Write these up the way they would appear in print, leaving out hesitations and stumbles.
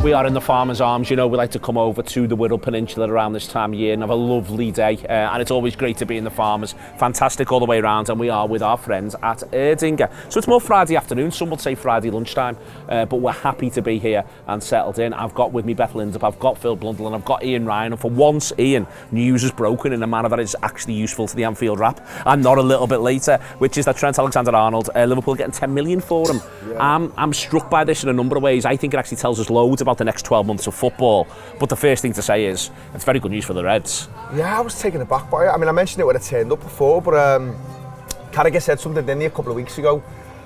We are in the Farmer's Arms. You know, we like to come over to the Wirral Peninsula around this time of year and have a lovely day. And it's always great to be in the Farmers. Fantastic all the way around. And we are with our friends at Erdinger. So it's more Friday afternoon. Some would say Friday lunchtime. But we're happy to be here and settled in. I've got with me Beth Lindop, I've got Phil Blundell, and I've got Ian Ryan. And for once, Ian, news is broken in a manner that is actually useful to the Anfield Wrap. And not a little bit later, which is that Trent Alexander-Arnold, Liverpool getting 10 million for him. Yeah. I'm struck by this in a number of ways. I think it actually tells us loads about the next 12 months of football. But the first thing to say is, it's very good news for the Reds. Yeah, I was taken aback by it. I mean, I mentioned it when it turned up before, but Carragher said something, didn't he, a couple of weeks ago,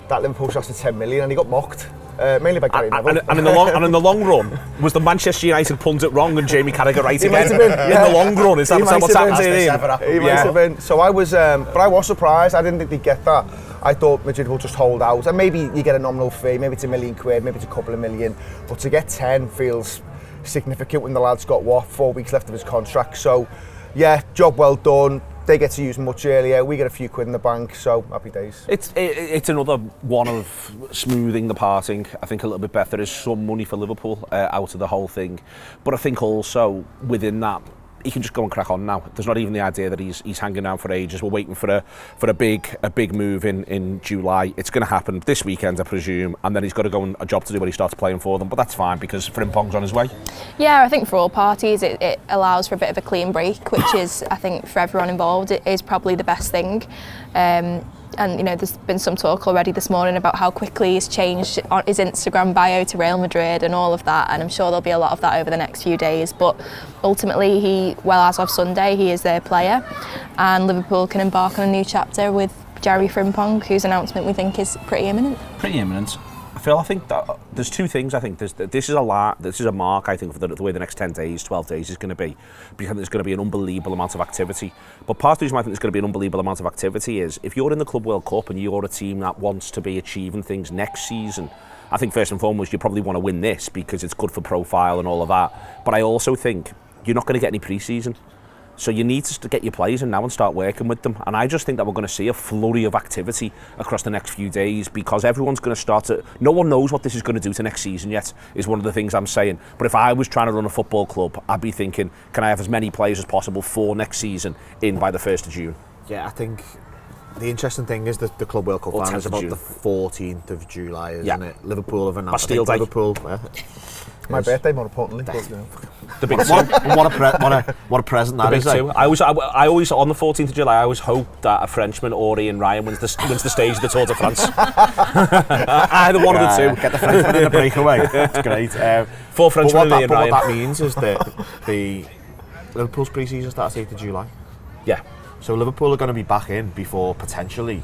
that Liverpool should 10 million, and he got mocked. Mainly by Gary Neville. And in the long run, was the Manchester United pundit wrong and Jamie Carragher right again? Might have been, yeah. In the long run, is that what's happened here? He might have been. So I was, but I was surprised. I didn't think they'd get that. I thought Madrid will just hold out, and maybe you get a nominal fee, maybe it's £1 million, maybe it's a couple of million, but to get 10 feels significant when the lad's got 4 weeks left of his contract. So yeah, job well done. They get to use much earlier, we get a few quid in the bank, so happy days. It's another one of smoothing the parting. I think a little bit better. There is some money for Liverpool out of the whole thing, but I think also within that, he can just go and crack on now. There's not even the idea that he's hanging around for ages. We're waiting for a big move in July. It's going to happen this weekend, I presume, and then he's got to go on a job to do when he starts playing for them. But that's fine because Frimpong's on his way. Yeah, I think for all parties it allows for a bit of a clean break, which is, I think, for everyone involved, it is probably the best thing. And you know, there's been some talk already this morning about how quickly he's changed on his Instagram bio to Real Madrid and all of that, and I'm sure there'll be a lot of that over the next few days. But ultimately, as of Sunday, he is their player, and Liverpool can embark on a new chapter with Jeremie Frimpong, whose announcement we think is pretty imminent. Pretty imminent. Phil, I think that there's two things. I think this is a mark, I think, for the way the next 10 days, 12 days is going to be, because there's going to be an unbelievable amount of activity. But part of the reason why I think there's going to be an unbelievable amount of activity is, if you're in the Club World Cup and you're a team that wants to be achieving things next season, I think first and foremost you probably want to win this because it's good for profile and all of that. But I also think you're not going to get any pre-season. So you need to get your players in now and start working with them. And I just think that we're going to see a flurry of activity across the next few days because everyone's going to start to... No one knows what this is going to do to next season yet, is one of the things I'm saying. But if I was trying to run a football club, I'd be thinking, can I have as many players as possible for next season in by the 1st of June? Yeah, I think the interesting thing is that the Club World Cup final is about the 14th of July, isn't it? Liverpool have announced... Bastille Day. Liverpool... My birthday, more importantly. The big what a present that is. I always on the 14th of July, I always hope that a Frenchman or Ian Ryan wins the stage of the Tour de France. Either one of the two. Get the Frenchman in a breakaway. That's great. 4 Frenchmen and Ian Ryan. What that means is that the Liverpool's pre-season starts 8th of July. Yeah. So Liverpool are going to be back in before potentially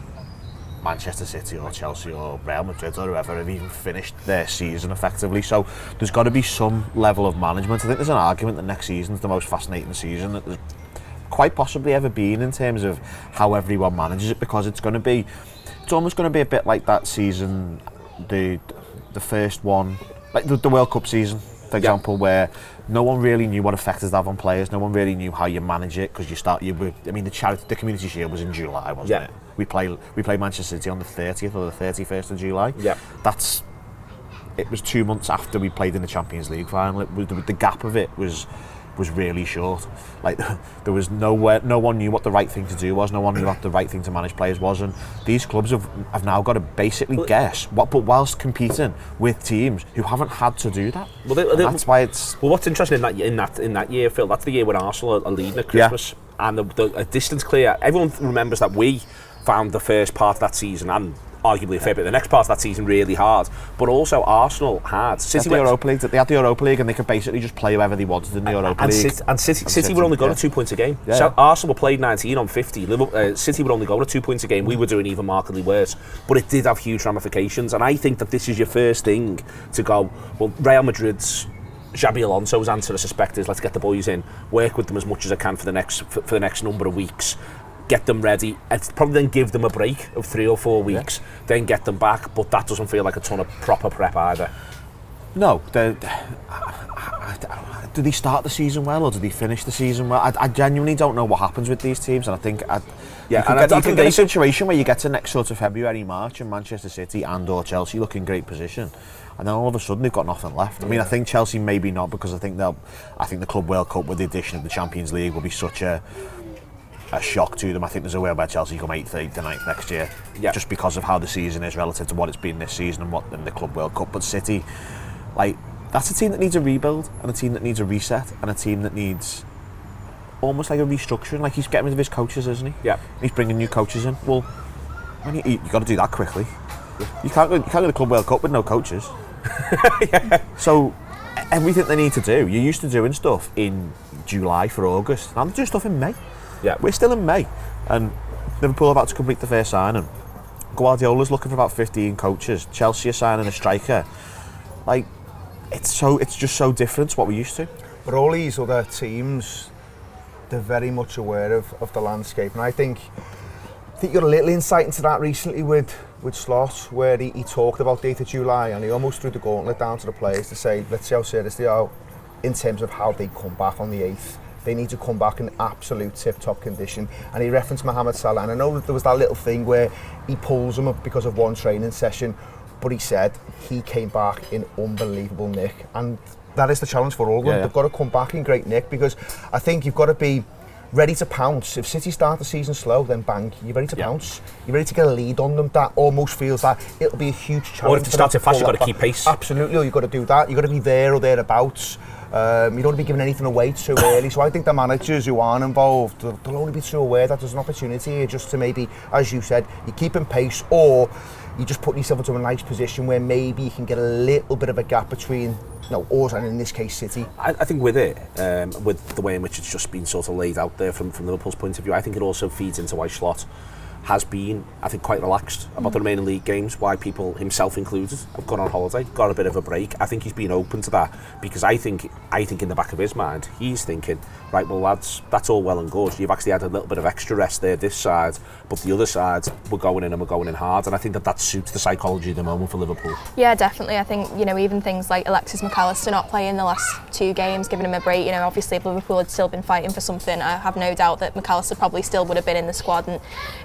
Manchester City or Chelsea or Real Madrid or whoever have even finished their season effectively. So there's got to be some level of management. I think there's an argument that next season's the most fascinating season that there's quite possibly ever been in terms of how everyone manages it, because it's almost going to be a bit like that season, the first one, like the World Cup season, for example, where no one really knew what effect it had on players. No one really knew how you manage it, because the Community Shield was in July, wasn't it? We played Manchester City on the 30th or the 31st of July. Yeah. It was 2 months after we played in the Champions League final. The gap of it was really short. Like, there was no one knew what the right thing to do was. No one knew what the right thing to manage players was. And these clubs have now got to basically guess but whilst competing with teams who haven't had to do that. Well, that's why it's... Well, what's interesting in that year, Phil, that's the year when Arsenal are leading at Christmas. Yeah. And the distance clear. Everyone remembers that we found the first part of that season and arguably a fair bit of the next part of that season really hard, but also Arsenal had City had the Europa League. They had the Europa League and they could basically just play whoever they wanted in the Europa League. City were only going at 2 points a game. So Arsenal were played 19 on 50. City were only going at 2 points a game. We were doing even markedly worse, but it did have huge ramifications. And I think that this is your first thing to go, well, Real Madrid's Xabi Alonso's answer, I suspect, is let's get the boys in, work with them as much as I can for the next number of weeks, get them ready, and probably then give them a break of 3 or 4 weeks, then get them back. But that doesn't feel like a ton of proper prep either. No, do they start the season well or do they finish the season well? I genuinely don't know what happens with these teams, and I think you can get a situation where you get to next sort of February, March, and Manchester City and or Chelsea look in great position, and then all of a sudden they've got nothing left. I mean, I think Chelsea maybe not, because I think the Club World Cup with the addition of the Champions League will be such a shock to them. I think there's a way where Chelsea come 8th, 8th, 9th next year, just because of how the season is relative to what it's been this season and what in the Club World Cup. But City, like, that's a team that needs a rebuild, and a team that needs a reset, and a team that needs almost like a restructuring. Like, he's getting rid of his coaches, isn't he? Yeah. He's bringing new coaches in. Well, when you got to do that quickly. You can't go to the Club World Cup with no coaches. So everything they need to do, you're used to doing stuff in July for August. Now they're doing stuff in May. Yeah. We're still in May, and Liverpool are about to complete the first signing. Guardiola's looking for about 15 coaches. Chelsea are signing a striker. Like, it's just so different to what we're used to. But all these other teams, they're very much aware of the landscape, and I think you got a little insight into that recently with Slot, where he talked about the 8th of July, and he almost threw the gauntlet down to the players to say, let's see how serious they are in terms of how they come back on the 8th. They need to come back in absolute tip-top condition. And he referenced Mohamed Salah, and I know that there was that little thing where he pulls him up because of one training session, but he said he came back in unbelievable nick, and that is the challenge for all of them. They've got to come back in great nick, because I think you've got to be ready to pounce. If City start the season slow, then bang, you're ready to pounce. You're ready to get a lead on them. That almost feels like it'll be a huge challenge. Or if they start it fast, you've got to keep pace. Absolutely, you've got to do that. You've got to be there or thereabouts. You don't want to be giving anything away too early. So I think the managers who aren't involved, they'll only be too aware that there's an opportunity here just to maybe, as you said, you keep in pace, or you just put yourself into a nice position where maybe you can get a little bit of a gap between us and, in this case, City. I think with it, with the way in which it's just been sort of laid out there from Liverpool's point of view, I think it also feeds into why Slot has been, I think, quite relaxed about the remaining league games, why people, himself included, have gone on holiday, got a bit of a break. I think he's been open to that, because I think in the back of his mind, he's thinking, right, well, lads, that's all well and good. You've actually had a little bit of extra rest there this side, but the other side, we're going in and we're going in hard, and I think that suits the psychology at the moment for Liverpool. Yeah, definitely. I think, even things like Alexis McAllister not playing the last 2 games, giving him a break, obviously if Liverpool had still been fighting for something, I have no doubt that McAllister probably still would have been in the squad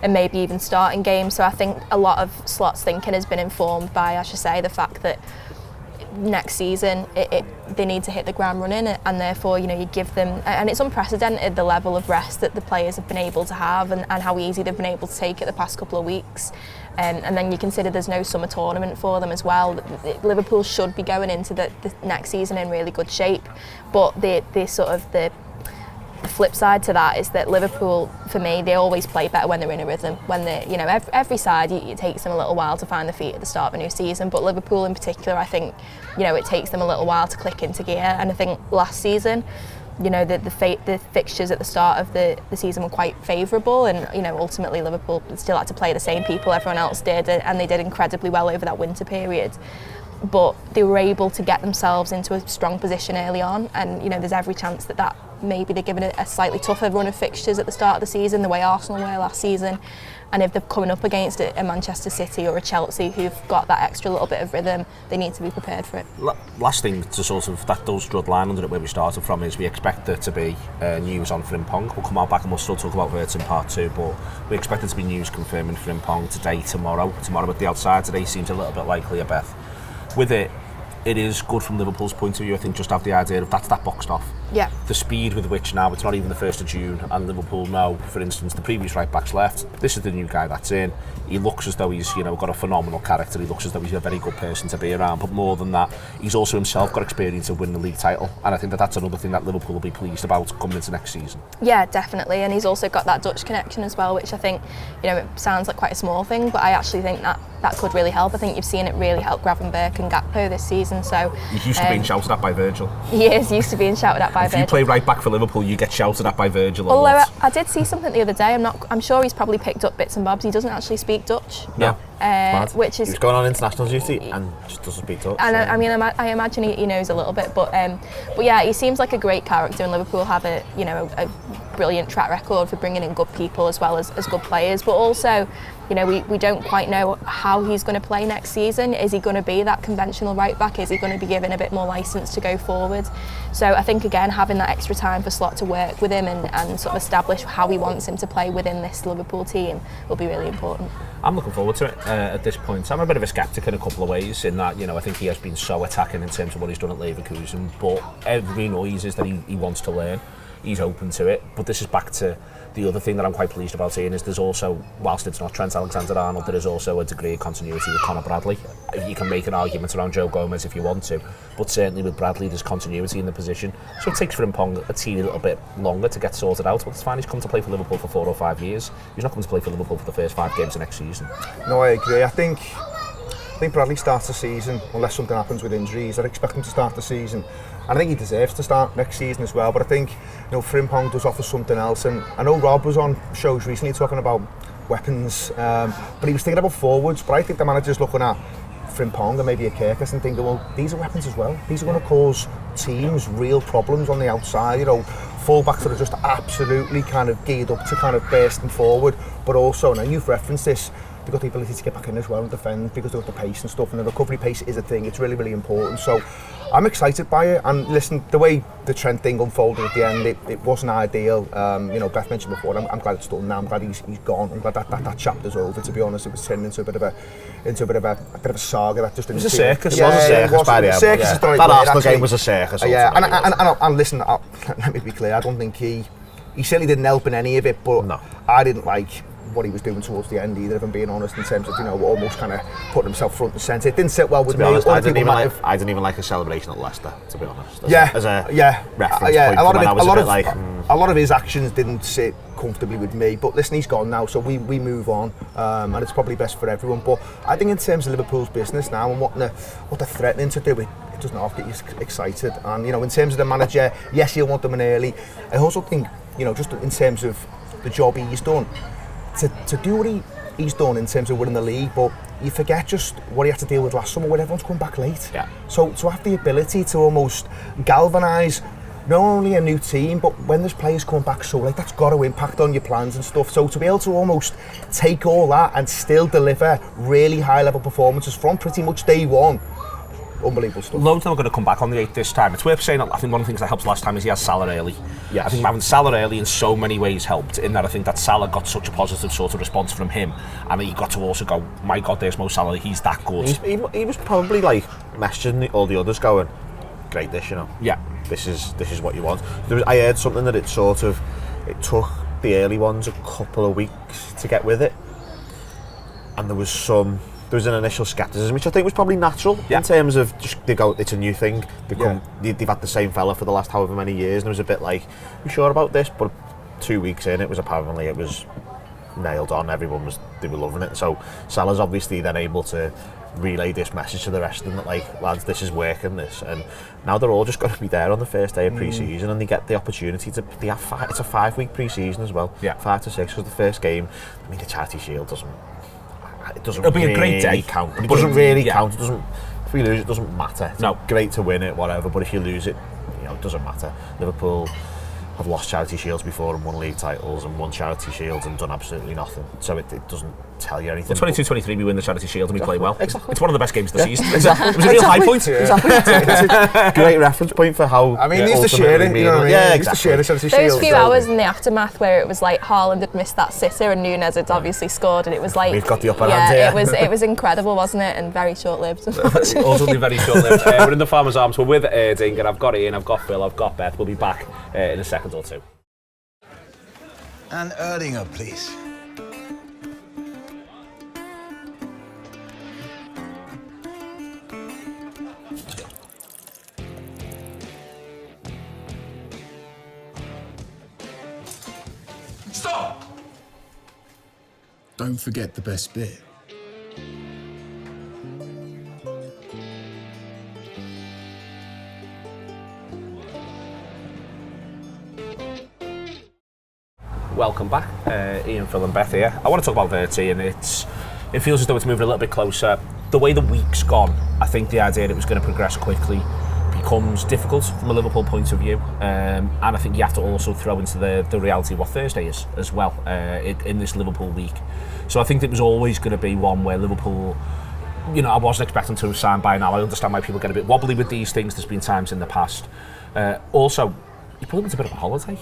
and maybe even starting games. So I think a lot of Slot's thinking has been informed by, I should say, the fact that next season they need to hit the ground running, and therefore you give them, and it's unprecedented the level of rest that the players have been able to have, and how easy they've been able to take it the past couple of weeks, and then you consider there's no summer tournament for them as well. Liverpool should be going into the next season in really good shape, but the flip side to that is that Liverpool, for me, they always play better when they're in a rhythm. When they, every side, it takes them a little while to find their feet at the start of a new season. But Liverpool, in particular, I think, it takes them a little while to click into gear. And I think last season, the fixtures at the start of the season were quite favourable, and ultimately Liverpool still had to play the same people everyone else did, and they did incredibly well over that winter period. But they were able to get themselves into a strong position early on, and there's every chance that maybe they're given a slightly tougher run of fixtures at the start of the season, the way Arsenal were last season, and if they're coming up against a Manchester City or a Chelsea who've got that extra little bit of rhythm, they need to be prepared for it. Last thing to sort of, that does draw the line under it where we started from, is we expect there to be news on Frimpong. We'll come out back and we'll still talk about Wirtz in part 2, but we expect there to be news confirming Frimpong today, tomorrow at the outside. Today seems a little bit likelier, Beth. With it is good from Liverpool's point of view, I think, just have the idea of that's that boxed off. Yeah. The speed with which now, it's not even the 1st of June, and Liverpool know, for instance, the previous right-back's left, this is the new guy that's in. He looks as though he's, got a phenomenal character, he looks as though he's a very good person to be around, but more than that, he's also himself got experience of winning the league title, and I think that's another thing that Liverpool will be pleased about coming into next season. Yeah, definitely, and he's also got that Dutch connection as well, which I think, it sounds like quite a small thing, but I actually think that could really help. I think you've seen it really help Gravenberch and Gakpo this season, so... He's used to being shouted at by Virgil. He is used to being shouted at by Virgil. If you play right back for Liverpool, you get shouted at by Virgil. Although I did see something the other day, I'm sure he's probably picked up bits and bobs. He doesn't actually speak Dutch. No. Which is... He's going on international duty and just doesn't speak Dutch. And I imagine he knows a little bit, but yeah, he seems like a great character, and Liverpool have a brilliant track record for bringing in good people as well as good players, but also You know, we don't quite know how he's going to play next season. Is he going to be that conventional right back? Is he going to be given a bit more licence to go forward? So I think, again, having that extra time for Slot to work with him and sort of establish how he wants him to play within this Liverpool team will be really important. I'm looking forward to it at this point. I'm a bit of a sceptic in a couple of ways, in that, you know, I think he has been so attacking in terms of what he's done at Leverkusen, but every noise is that he wants to learn. He's open to it, but this is back to the other thing that I'm quite pleased about seeing is there's also, whilst it's not Trent Alexander-Arnold, there is also a degree of continuity with Conor Bradley. You can make an argument around Joe Gomez if you want to, but certainly with Bradley there's continuity in the position. So it takes Frimpong a teeny little bit longer to get sorted out, but it's fine. He's come to play for Liverpool for 4 or 5 years. He's not coming to play for Liverpool for the first 5 games of next season. No, I agree. I think Bradley starts the season, unless something happens with injuries. I'd expect him to start the season. And I think he deserves to start next season as well. But I think, you know, Frimpong does offer something else. And I know Rob was on shows recently talking about weapons, but he was thinking about forwards. But I think the manager's looking at Frimpong and maybe a Kirkus and thinking, well, these are weapons as well. These are going to cause teams real problems on the outside. You know, full-backs that are just absolutely kind of geared up to kind of bursting forward. But also, now you've referenced this, they've got the ability to get back in as well and defend because they've got the pace and stuff, and the recovery pace is a thing. It's really, really important. So I'm excited by it. And listen, the way the Trent thing unfolded at the end, it wasn't ideal. You know, Beth mentioned before, I'm glad it's done now. I'm glad he's gone. I'm glad that chapter's over, to be honest. It was turned into a bit of a saga that just didn't. It was a circus. Yeah, it was a circus by the end. Is the right that word, Arsenal actually. game was a circus. Yeah, and listen, let me be clear. I don't think he certainly didn't help in any of it, but no. I didn't like what he was doing towards the end either, if I'm being honest, in terms of, you know, almost kind of putting himself front and centre. It didn't sit well with me. Honest, I didn't even like a celebration at Leicester, to be honest. As a reference point a lot of when I was a bit like... A lot of his actions didn't sit comfortably with me, but listen, he's gone now, so we move on, and it's probably best for everyone. But I think in terms of Liverpool's business now and what they're threatening to do, it doesn't have to get you excited. And, you know, in terms of the manager, yes, he'll want them in early. I also think, you know, just in terms of the job he's done, to do what he's done in terms of winning the league, but you forget just what he had to deal with last summer when everyone's come back late. Yeah. So to have the ability to almost galvanise not only a new team, but when there's players coming back so late, that's got to impact on your plans and stuff. So to be able to almost take all that and still deliver really high level performances from pretty much day one, unbelievable stuff. Loads of them are going to come back on the 8th this time. It's worth saying, I think one of the things that helps last time is he has Salah early. Yes. I think having Salah early in so many ways helped, in that I think that Salah got such a positive sort of response from him, and he got to also go, my God, there's Mo Salah, he's that good. He was probably like messaging all the others going, great this, you know. Yeah. This is what you want. I heard something that it took the early ones a couple of weeks to get with it, and there was an initial scepticism, which I think was probably natural in terms of just they go, it's a new thing. They've had the same fella for the last however many years, and it was a bit like, you sure about this? But 2 weeks in, it was nailed on. They were loving it. So Salah's obviously then able to relay this message to the rest of them that, like, lads, this is working, this, and now they're all just going to be there on the first day of pre-season, and they get the opportunity to. It's a 5-week pre-season as well. 5 to 6 was the first game. I mean, the Charity Shield doesn't It'll be a great day, count, but it doesn't really count. It doesn't. If we lose, it doesn't matter. It's great to win it, whatever. But if you lose it, you know, it doesn't matter. Liverpool have lost Charity Shields before and won league titles and won Charity Shields and done absolutely nothing. So it doesn't tell you anything. 22-23 we win the Charity Shield and we play well. Exactly. It's one of the best games of the season. Exactly. It was a real high point. Exactly. It's a great reference point for how. I mean, he used to share it. You know what I mean? Yeah, he used to share the Charity Those Shield. few hours in the aftermath where it was like Haaland had missed that sitter and Nunes had obviously scored, and it was like, we've got the upper hand here. it was incredible, wasn't it? And very short-lived. Ultimately very short-lived. We're in the Farmers Arms. We're with Erdinger. I've got Ian, I've got Phil, I've got Beth. We'll be back in a second or two. And Erdinger, please. Stop! Don't forget the best bit. Welcome back, Ian, Phil and Beth here. I want to talk about Verti, and it feels as though it's moving a little bit closer. The way the week's gone, I think the idea that it was going to progress quickly becomes difficult from a Liverpool point of view, and I think you have to also throw into the reality of what Thursday is as well in this Liverpool week. So I think it was always going to be one where Liverpool, you know, I wasn't expecting to have signed by now. I understand why people get a bit wobbly with these things. There's been times in the past. Also, he put him into a bit of a holiday.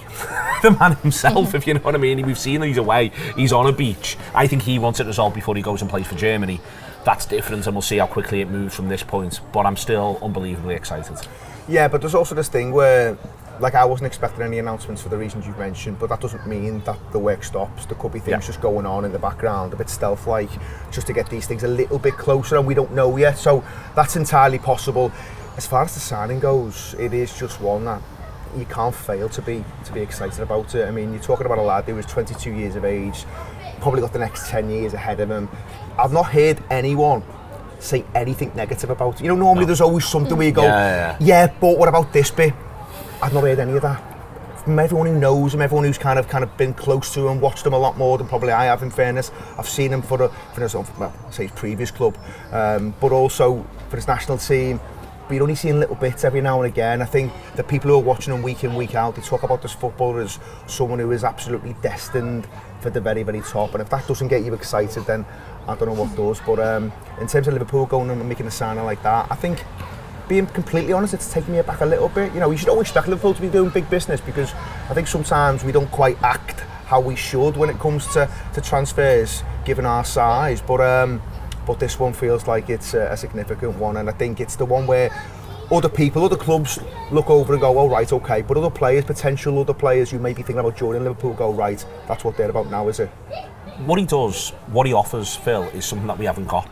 The man himself, if you know what I mean. We've seen he's away, he's on a beach. I think he wants it resolved before he goes and plays for Germany. That's different, and we'll see how quickly it moves from this point. But I'm still unbelievably excited. Yeah, but there's also this thing where, like, I wasn't expecting any announcements for the reasons you've mentioned, but that doesn't mean that the work stops. There could be things just going on in the background, a bit stealth-like, just to get these things a little bit closer, and we don't know yet. So that's entirely possible. As far as the signing goes, it is just one that you can't fail to be excited about it. I mean, you're talking about a lad who was 22 years of age, probably got the next 10 years ahead of him. I've not heard anyone say anything negative about it. You know, normally there's always something where you go, yeah, but what about this bit? I've not heard any of that. From everyone who knows him, everyone who's kind of been close to him, watched him a lot more than probably I have, in fairness. I've seen him for his previous club, but also for his national team. But you're only seeing little bits every now and again. I think the people who are watching him week in, week out, they talk about this footballer as someone who is absolutely destined for the very, very top. And if that doesn't get you excited, then I don't know what does. But in terms of Liverpool going and making a signing like that, I think, being completely honest, it's taken me aback a little bit. You know, you should always expect Liverpool to be doing big business, because I think sometimes we don't quite act how we should when it comes to transfers, given our size. But this one feels like it's a significant one, and I think it's the one where other people, other clubs look over and go, oh right, okay, but other players, potential other players who may be thinking about joining Liverpool, go, right, that's what they're about now, is it? What he does, what he offers, Phil, is something that we haven't got.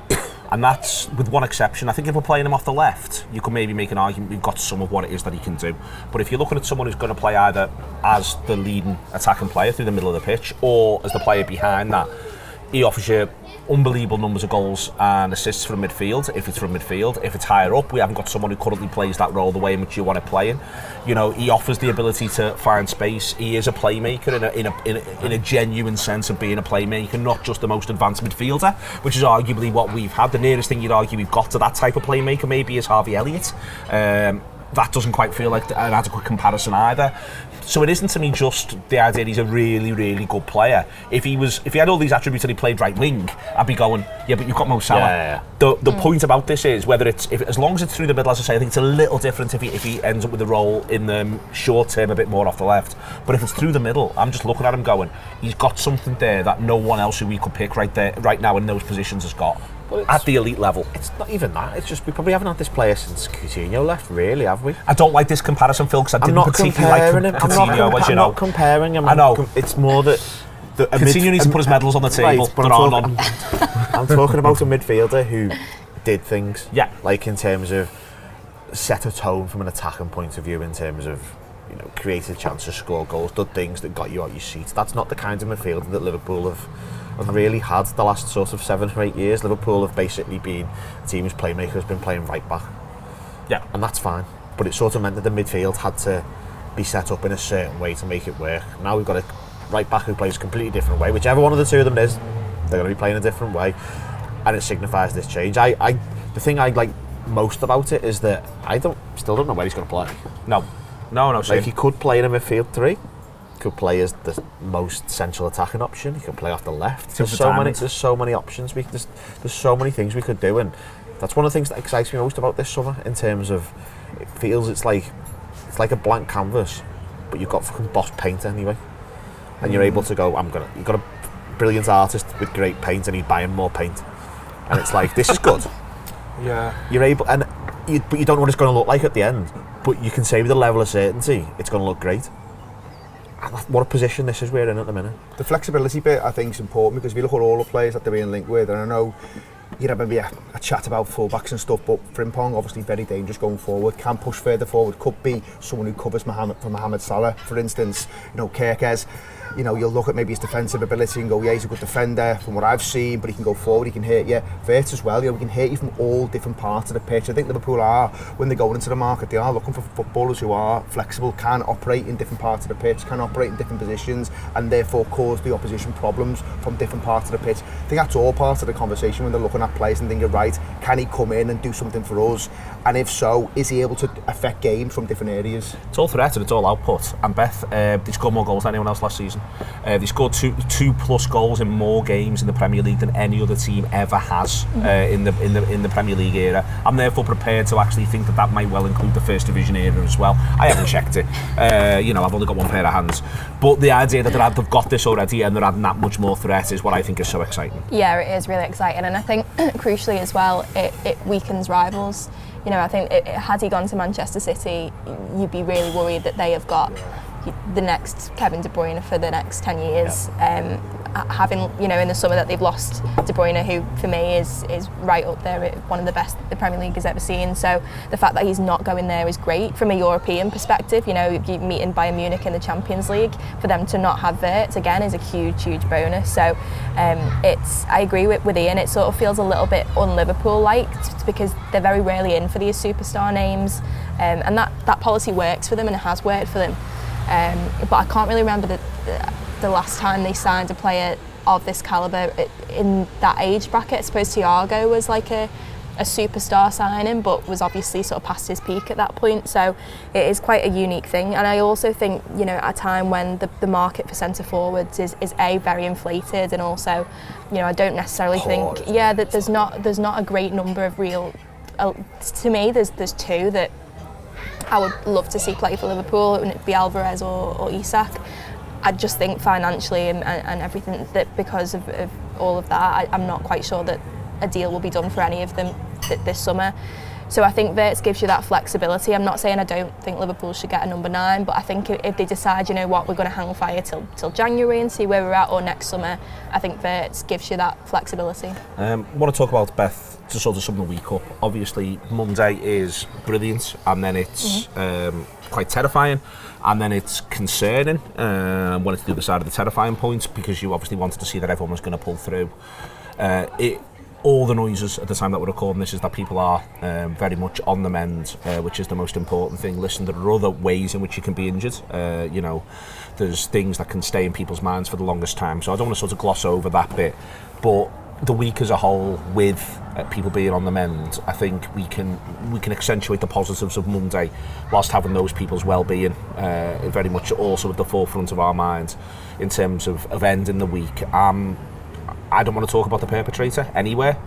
And that's, with one exception. I think if we're playing him off the left, you could maybe make an argument we've got some of what it is that he can do. But if you're looking at someone who's going to play either as the leading attacking player through the middle of the pitch, or as the player behind that, he offers you unbelievable numbers of goals and assists from midfield, if it's from midfield. If it's higher up, we haven't got someone who currently plays that role the way in which you want to play in. You know, he offers the ability to find space. He is a playmaker in a genuine sense of being a playmaker, not just the most advanced midfielder, which is arguably what we've had. The nearest thing you'd argue we've got to that type of playmaker maybe is Harvey Elliott. That doesn't quite feel like an adequate comparison either. So it isn't to me just the idea he's a really, really good player. If he had all these attributes and he played right wing, I'd be going, yeah, but you've got Mo Salah. The point about this is whether as long as it's through the middle, as I say, I think it's a little different if he ends up with a role in the short term a bit more off the left. But if it's through the middle, I'm just looking at him going, he's got something there that no one else who we could pick right now in those positions has got. At the elite level. It's not even that, it's just we probably haven't had this player since Coutinho left, really, have we? I don't like this comparison, Phil, because I didn't particularly like Coutinho, as you know. I'm not comparing him. I know. It's more that Coutinho needs to put his medals on the table. Right, I'm talking about a midfielder who did things. Yeah. Like in terms of set a tone from an attacking point of view, in terms of, you know, created a chance to score goals, did things that got you out your seat. That's not the kind of midfielder that Liverpool have really had the last sort of 7 or 8 years. Liverpool have basically been a team whose playmaker has been playing right back. Yeah. And that's fine. But it sort of meant that the midfield had to be set up in a certain way to make it work. Now we've got a right back who plays a completely different way. Whichever one of the two of them is, they're going to be playing a different way. And it signifies this change. The thing I like most about it is that I still don't know where he's going to play. No. Like, he could play in a midfield 3. Could play as the most central attacking option. He could play off the left. There's so many options. There's so many things we could do, and that's one of the things that excites me most about this summer. In terms of, it feels it's like a blank canvas, but you've got fucking boss paint anyway, and you're able to go. You've got a brilliant artist with great paint, and he's buying more paint, and it's like, this is good. Yeah. You're able, but you don't know what it's going to look like at the end, but you can say with a level of certainty it's going to look great. What a position this is we're in at the minute. The flexibility bit, I think, is important, because if you look at all the players that they're being linked with, and I know you know, maybe a chat about fullbacks and stuff, but Frimpong, obviously very dangerous going forward, can push further forward, could be someone who covers Mohamed Salah, for instance. You know, Kerkez, you know, you'll look at maybe his defensive ability and go, yeah, he's a good defender from what I've seen, but he can go forward, he can hit you. Vert as well, you know, he can hit you from all different parts of the pitch. I think Liverpool are, when they're going into the market, they are looking for footballers who are flexible, can operate in different parts of the pitch, can operate in different positions, and therefore cause the opposition problems from different parts of the pitch. I think that's all part of the conversation when they're looking at players and thinking, right, can he come in and do something for us? And if so, is he able to affect games from different areas? It's all threat and it's all output. And Beth, did score more goals than anyone else last season? season. They scored two plus goals in more games in the Premier League than any other team ever has in the Premier League era. I'm therefore prepared to actually think that might well include the First Division era as well. I haven't checked it. I've only got one pair of hands. But the idea that they've got this already and they're adding that much more threat is what I think is so exciting. Yeah, it is really exciting, and I think crucially as well, it weakens rivals. I think had he gone to Manchester City, you'd be really worried that they have got the next Kevin De Bruyne for the next 10 years. Yeah. Having, in the summer that they've lost De Bruyne, who for me is right up there, one of the best the Premier League has ever seen. So the fact that he's not going there is great from a European perspective. You meeting Bayern Munich in the Champions League, for them to not have Wirtz again is a huge bonus. So I agree with Ian. It sort of feels a little bit un-Liverpool-like because they're very rarely in for these superstar names, and that policy works for them and it has worked for them. But I can't really remember the last time they signed a player of this calibre in that age bracket. I suppose Thiago was like a superstar signing, but was obviously sort of past his peak at that point. So it is quite a unique thing. And I also think, at a time when the market for centre forwards is very inflated, and also, I don't necessarily think that there's not a great number of real. To me, there's two that I would love to see play for Liverpool. It would be Alvarez or Isak. I just think financially and everything, that because of all of that, I'm not quite sure that a deal will be done for any of them this summer. So I think Wirtz gives you that flexibility. I'm not saying I don't think Liverpool should get a number 9, but I think if they decide, we're going to hang fire till January and see where we're at, or next summer, I think Wirtz gives you that flexibility. I want to talk about Beth to sort of sum the week up. Obviously, Monday is brilliant, and then it's quite terrifying, and then it's concerning when it's the other side of the terrifying point, because you obviously wanted to see that everyone was going to pull through. All the noises at the time that we're recording this is that people are very much on the mend, which is the most important thing. Listen, there are other ways in which you can be injured. There's things that can stay in people's minds for the longest time. So I don't want to sort of gloss over that bit. But the week as a whole, with people being on the mend, I think we can accentuate the positives of Monday whilst having those people's well-being very much also at the forefront of our minds in terms of ending the week. I don't want to talk about the perpetrator anywhere.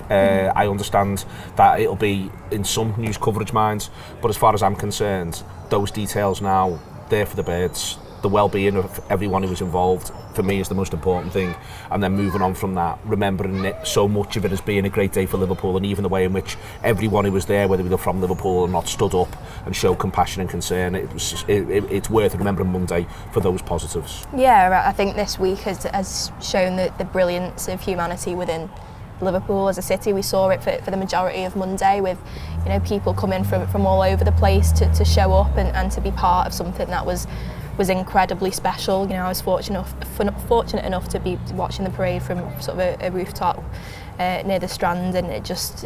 I understand that it'll be in some news coverage minds, but as far as I'm concerned, those details now, they're for the birds. The well-being of everyone who was involved, for me, is the most important thing. And then moving on from that, remembering it, so much of it as being a great day for Liverpool, and even the way in which everyone who was there, whether they were from Liverpool or not, stood up and showed compassion and concern. It's worth remembering Monday for those positives. Yeah, I think this week has shown the brilliance of humanity within Liverpool as a city. We saw it for the majority of Monday, with people coming from all over the place to show up and to be part of something that was incredibly special. I was fortunate enough to be watching the parade from sort of a rooftop near the Strand, and it just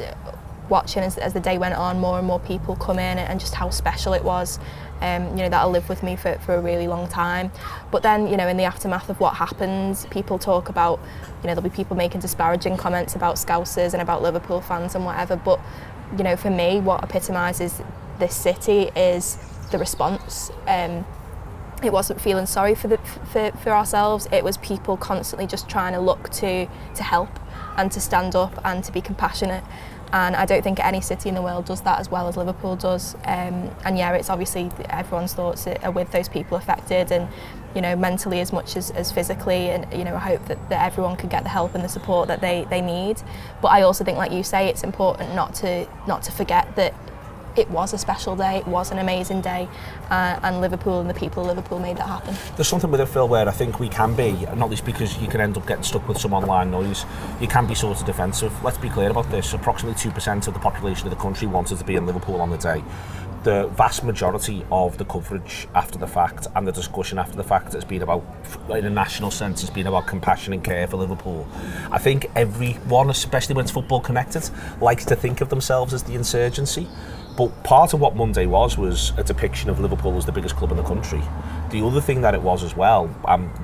watching as the day went on, more and more people come in, and just how special it was. That'll live with me for a really long time. But then, in the aftermath of what happened, people talk about, there'll be people making disparaging comments about Scousers and about Liverpool fans and whatever. But, for me, what epitomises this city is the response. It wasn't feeling sorry for ourselves. It was people constantly just trying to look to help and to stand up and to be compassionate. And I don't think any city in the world does that as well as Liverpool does. And yeah, it's obviously everyone's thoughts are with those people affected, and mentally as much as physically. And I hope that everyone can get the help and the support that they need. But I also think, like you say, it's important not to forget that it was a special day, it was an amazing day, and Liverpool and the people of Liverpool made that happen. There's something with it, Phil, where I think we can be, not least because you can end up getting stuck with some online noise, you can be sort of defensive. Let's be clear about this. Approximately 2% of the population of the country wanted to be in Liverpool on the day. The vast majority of the coverage after the fact and the discussion after the fact has been about, in a national sense, has been about compassion and care for Liverpool. I think everyone, especially when it's football connected, likes to think of themselves as the insurgency. But part of what Monday was a depiction of Liverpool as the biggest club in the country. The other thing that it was as well,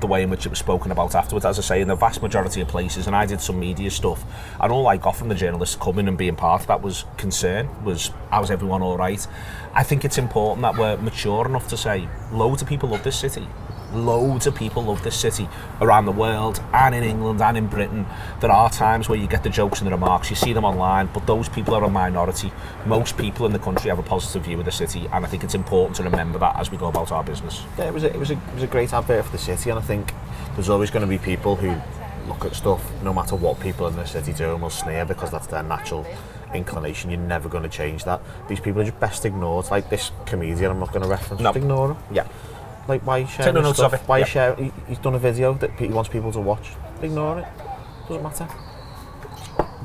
the way in which it was spoken about afterwards, as I say, in the vast majority of places, and I did some media stuff, and all I got from the journalists coming and being part of that was concern, was how's everyone all right? I think it's important that we're mature enough to say, loads of people love this city. loads of people love this city around the world and in England and in Britain. There are times where you get the jokes and the remarks, you see them online, but those people are a minority. Most people in the country have a positive view of the city, and I think it's important to remember that as we go about our business. Yeah, it was a great advert for the city, and I think there's always going to be people who look at stuff, no matter what people in the city do, and will sneer because that's their natural inclination. You're never going to change that. These people are just best ignored. Like this comedian, I'm not going to reference. No. Just ignore him. Yeah. Like why share Take no notes of it. Why Yeah. share? He's done a video that he wants people to watch. Ignore it. Doesn't matter.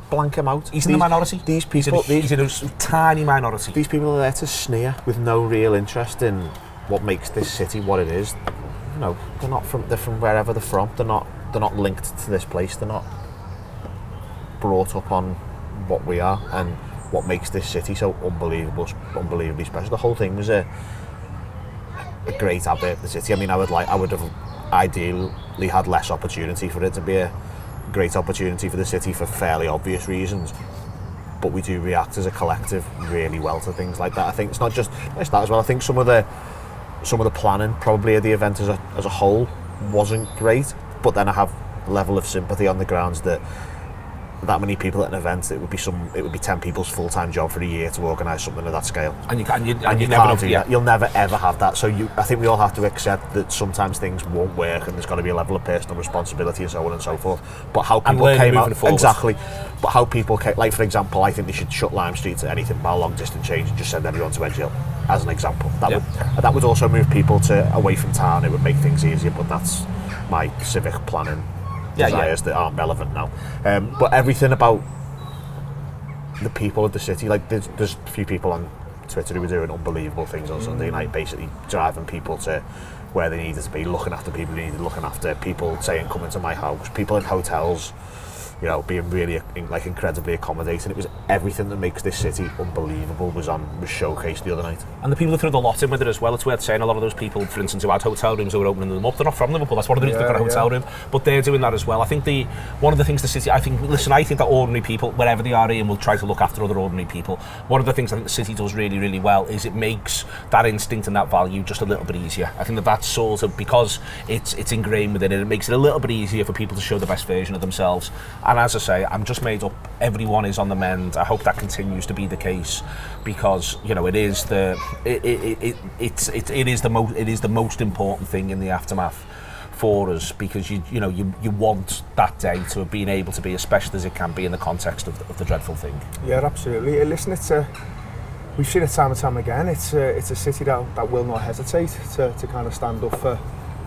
Blank him out. He's in the minority. These people. He's in a tiny minority. These people are there to sneer with no real interest in what makes this city what it is. You know, they're from wherever they're from. They're not linked to this place. They're not brought up on what we are and what makes this city so unbelievably special. The whole thing was a great advert for the city. I mean, I would have ideally had less opportunity for it to be a great opportunity for the city for fairly obvious reasons. But we do react as a collective really well to things like that. I think it's not just that as well. I think some of the planning probably of the event as a whole wasn't great. But then I have a level of sympathy on the grounds that many people at an event, it would be 10 people's full-time job for a year to organise something of that scale. And you can't never do that. You'll never ever have that. So I think we all have to accept that sometimes things won't work, and there's got to be a level of personal responsibility and so on and so forth. But how people came out exactly. But how people came, like for example, I think they should shut Lime Street to anything by a long distance change and just send everyone to Edgehill, as an example. That would also move people away from town. It would make things easier. But that's my civic planning desires that aren't relevant now. But everything about the people of the city, like there's a few people on Twitter who were doing unbelievable things on Sunday night, basically driving people to where they needed to be, looking after people who needed looking after, people saying come into my house, people in hotels, you know, being really like incredibly accommodating. It was everything that makes this city unbelievable was showcased the other night. And the people who threw the lot in with it as well, it's worth saying a lot of those people, for instance, who had hotel rooms who were opening them up, they're not from Liverpool, that's one of the reasons they've got a hotel room, but they're doing that as well. I think one of the things the city, I think that ordinary people, wherever they are in, will try to look after other ordinary people. One of the things I think the city does really, really well is it makes that instinct and that value just a little bit easier. I think that's sort of, because it's ingrained within it, it makes it a little bit easier for people to show the best version of themselves. And as I say, I'm just made up, everyone is on the mend. I hope that continues to be the case, because you know it is the most important thing in the aftermath for us, because you want that day to have been able to be as special as it can be in the context of the dreadful thing. Yeah, absolutely. Listen, we've seen it time and time again. It's a city that will not hesitate to kind of stand up for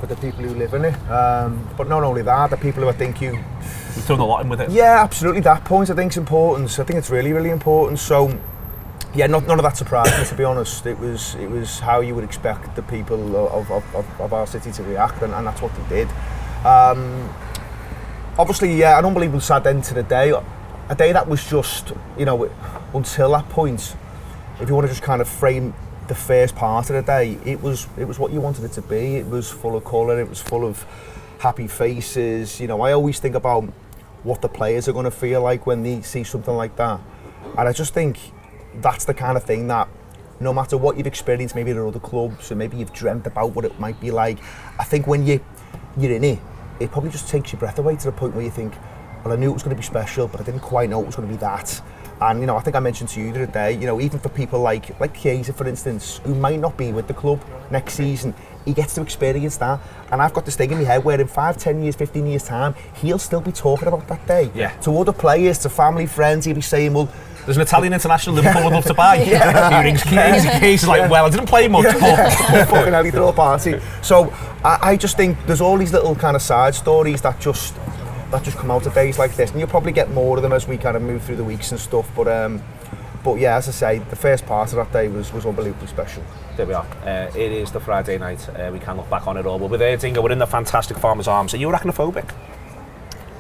the people who live in it. But not only that, the people who I think you've thrown a lot in with it. Yeah, absolutely. That point I think is important. I think it's really, really important. So, yeah, none of that surprised me, to be honest. It was how you would expect the people of our city to react, and that's what they did. Obviously, yeah, an unbelievable sad end to the day. A day that was just, you know, until that point, if you want to just kind of frame the first part of the day, it was what you wanted it to be. It was full of colour, it was full of happy faces. You know, I always think about what the players are going to feel like when they see something like that. And I just think that's the kind of thing that, no matter what you've experienced, maybe at other clubs, or maybe you've dreamt about what it might be like, I think when you're in it, it probably just takes your breath away to the point where you think, well, I knew it was going to be special, but I didn't quite know it was going to be that. And, you know, I think I mentioned to you the other day, you know, even for people like Chiesa, for instance, who might not be with the club next season, he gets to experience that. And I've got this thing in my head where in 5, 10 years, 15 years time, he'll still be talking about that day. Yeah. To other players, to family, friends, he'll be saying, well, there's an Italian international Liverpool would love to buy. He rings Chiesa, like, well, I didn't play much, but fucking hell, he threw a party. So I just think there's all these little kind of side stories that just come out of days like this, and you'll probably get more of them as we kind of move through the weeks and stuff. But yeah, as I say, the first part of that day was unbelievably special. There we are. It is the Friday night. We can look back on it all. But with Erdinger, we're in the fantastic Farmer's Arms. Are you arachnophobic?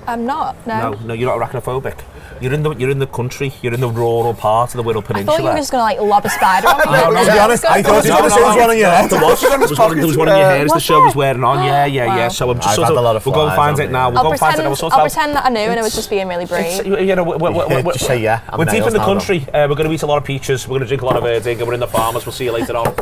I'm not. No. No, you're not arachnophobic. You're in the country. You're in the rural part of the Wirral I Peninsula. thought you were just going to like lob a spider on me. No, to be honest, I thought you were going to say there was one on your head. There was one on your hair as the show was wearing on. Yeah. Wow. So I'm just I've sort had of, a lot of we'll go and flies find on it me. now. We'll I'll go and find it. We'll sort out. pretend that I knew and I was just being really brave. You know, Just say yeah. we're deep in the country. We're going to eat a lot of peaches. We're going to drink a lot of Erdinger. We're in the Farmers. We'll see you later on.